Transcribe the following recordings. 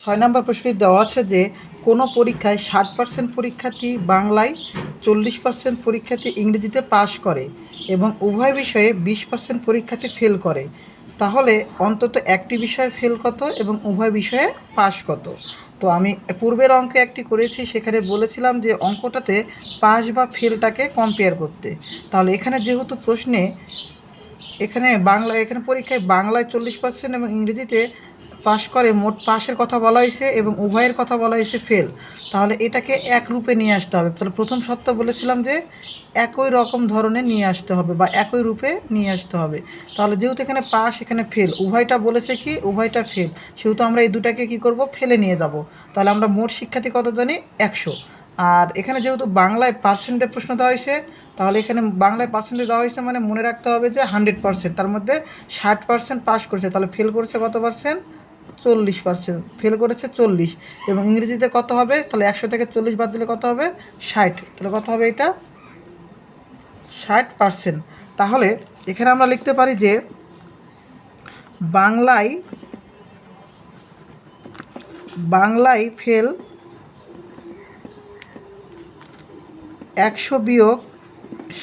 ছয় নম্বর প্রশ্নে দেওয়া আছে যে কোনো পরীক্ষায় 60% পরীক্ষার্থী বাংলায়, 40% পরীক্ষার্থী ইংরেজিতে পাশ করে এবং উভয় বিষয়ে 20% পরীক্ষার্থী ফেল করে, তাহলে অন্তত একটি বিষয়ে ফেল কত এবং উভয় বিষয়ে পাশ কত। তো আমি পূর্বের অঙ্কে একটি করেছি, সেখানে বলেছিলাম যে অঙ্কটাতে পাস বা ফেলটাকে কম্পেয়ার করতে। তাহলে এখানে যেহেতু প্রশ্নে এখানে পরীক্ষায় বাংলায় 40% এবং ইংরেজিতে পাশ করে, মোট পাশের কথা বলা হয়েছে এবং উভয়ের কথা বলা হয়েছে ফেল, তাহলে এটাকে এক রূপে নিয়ে আসতে হবে। তাহলে প্রথম শর্ত বলেছিলাম যে একই রকম ধরনের নিয়ে আসতে হবে বা একই রূপে নিয়ে আসতে হবে। তাহলে যেহেতু এখানে পাস এখানে ফেল, উভয়টা বলেছে কি উভয়টা ফেল, সেহেতু আমরা এই দুটাকে কি করব, ফেলে নিয়ে যাব। তাহলে আমরা মোট শিক্ষার্থী কত জানি 100। আর এখানে যেহেতু বাংলায় পার্সেন্টের প্রশ্ন দেওয়া হয়েছে, তাহলে এখানে বাংলায় পার্সেন্টেজ দেওয়া হয়েছে মানে মনে রাখতে হবে যে 100%, তার মধ্যে 60% পাস করেছে, তাহলে ফেল করেছে কত পার্সেন্ট, 40%। ফেল করেছে 40। এবং ইংরেজিতে কত হবে, তাহলে 100 থেকে 40 বাদ দিলে কত হবে, 60। তাহলে কত হবে, এটা 60%। তাহলে এখানে আমরা লিখতে পারি যে বাংলায় ফেল 100 বিয়োগ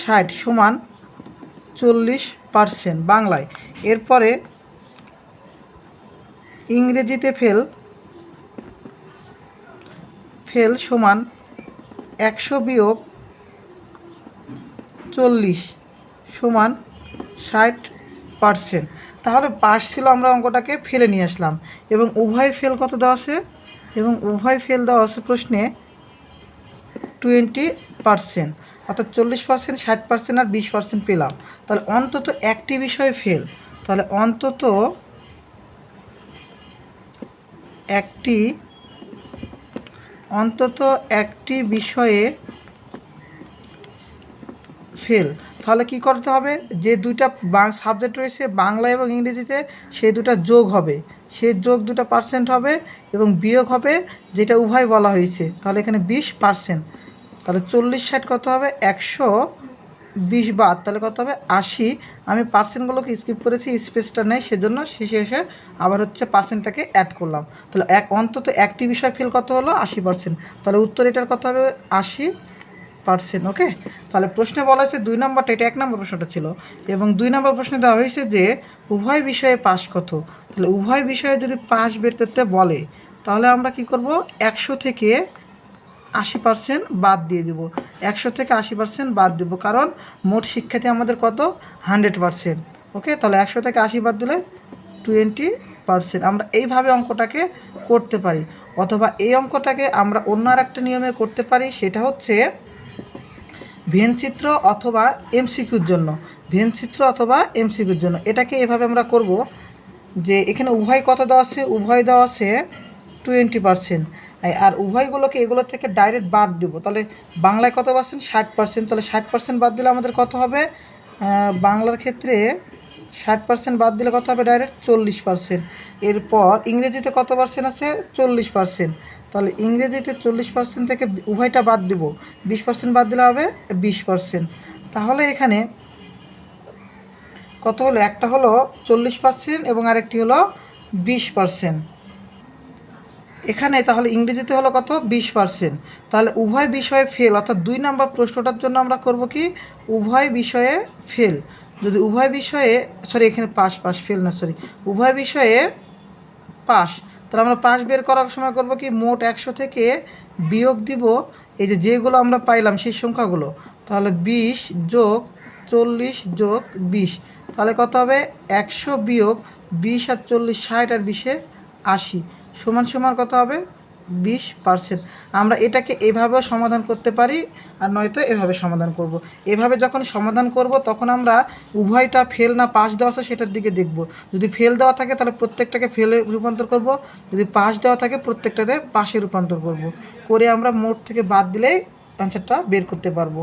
60 সমান 40% বাংলায়। এরপরে ইংরেজিতে ফেল সমান 100 বিয়োগ 40 সমান 60%। তাহলে পাস ছিল, আমরা অঙ্কটাকে ফেলে নিয়ে আসলাম। এবং উভয় ফেল কত দেওয়া আছে, প্রশ্নে 20%, অর্থাৎ 40%, 60% আর 20% পেলাম। তাহলে অন্তত একটি বিষয়ে ফেল, তাহলে অন্তত একটি বিষয়ে ফেল। তাহলে কি করতে হবে, যে দুইটা সাবজেক্ট রয়েছে বাংলা এবং ইংরেজিতে, সেই দুটা যোগ হবে, সেই যোগ দুটা পার্সেন্ট হবে এবং বিয়োগ হবে যেটা উভয় বলা হয়েছে, তাহলে এখানে 20%। তাহলে 40 60 কত হবে, 120 বাদ, তাহলে কত হবে 80। আমি পার্সেন্টগুলোকে স্কিপ করেছি, স্পেসটা নেই, সেজন্য শেষে এসে আবার পার্সেন্টটাকে অ্যাড করলাম। তাহলে অন্তত একটি বিষয় ফেল কত হলো, 80%। তাহলে উত্তর এটার কত হবে, 80%। ওকে। তাহলে প্রশ্নে বলা হয়েছে 2 নম্বরটা, এটা 1 নম্বর প্রশ্নটা ছিল, এবং 2 নম্বর প্রশ্নে দেওয়া হয়েছে যে উভয় বিষয়ে পাস কত। তাহলে উভয় বিষয়ে যদি পাস বের করতে বলে, তাহলে আমরা কি করব, 100 থেকে 80% বাদ দিয়ে দেবো। 100 থেকে 80% বাদ দেবো, কারণ মোট শিক্ষার্থী আমাদের কত, 100%। ওকে। তাহলে 100 থেকে 80 বাদ দিলে 20%। আমরা এইভাবে অঙ্কটাকে করতে পারি, অথবা এই অঙ্কটাকে আমরা অন্য আর একটা নিয়মে করতে পারি, সেটা হচ্ছে ভেনচিত্র অথবা এমসিকিউর জন্য। এটাকে এভাবে আমরা করব যে এখানে উভয় কত দেওয়া আছে, উভয় দেওয়া আছে 20%, আর উভয়গুলোকে এগুলোর থেকে ডাইরেক্ট বাদ দেব। তাহলে বাংলায় কত পার্সেন্ট, 60%। তাহলে 60% বাদ দিলে আমাদের কত হবে, বাংলার ক্ষেত্রে 60% বাদ দিলে কত হবে, ডাইরেক্ট 40%। এরপর ইংরেজিতে কত পার্সেন্ট আছে, 40%। তাহলে ইংরেজিতে 40% থেকে উভয়টা বাদ দেব, 20% বাদ দিলে হবে 20%। তাহলে এখানে কত হলো, একটা হলো 40% এবং আরেকটি হলো 20%। এখানে তাহলে ইংরেজিতে হলো কত, 20%। তাহলে উভয় বিষয়ে ফেল, অর্থাৎ 2 নম্বর প্রশ্নটার জন্য আমরা করব কি, উভয় বিষয়ে ফেল। যদি উভয় বিষয়ে এখানে ফেল না, উভয় বিষয়ে পাস, তাহলে আমরা পাস বের করার সময় করব কি, মোট 100 থেকে বিয়োগ দিব এই যেগুলো আমরা পাইলাম সেই সংখ্যাগুলো। তাহলে 20 যোগ 40 যোগ 20, তাহলে কত হবে, 100 বিয়োগ 20 আর 40, 60 আর 20 80 সমান কত হবে, 20%। আমরা এটাকে এভাবেও সমাধান করতে পারি, আর নয়তো এভাবে সমাধান করব। এভাবে যখন সমাধান করব তখন আমরা উভয়টা ফেল না পাস দেওয়া আছে সেটার দিকে দেখব। যদি ফেল দেওয়া থাকে তাহলে প্রত্যেকটাকে ফেলে রূপান্তর করব, যদি পাস দেওয়া থাকে প্রত্যেকটাতে পাসে রূপান্তর করব, করে আমরা মোট থেকে বাদ দিলেই অ্যান্সারটা বের করতে পারবো।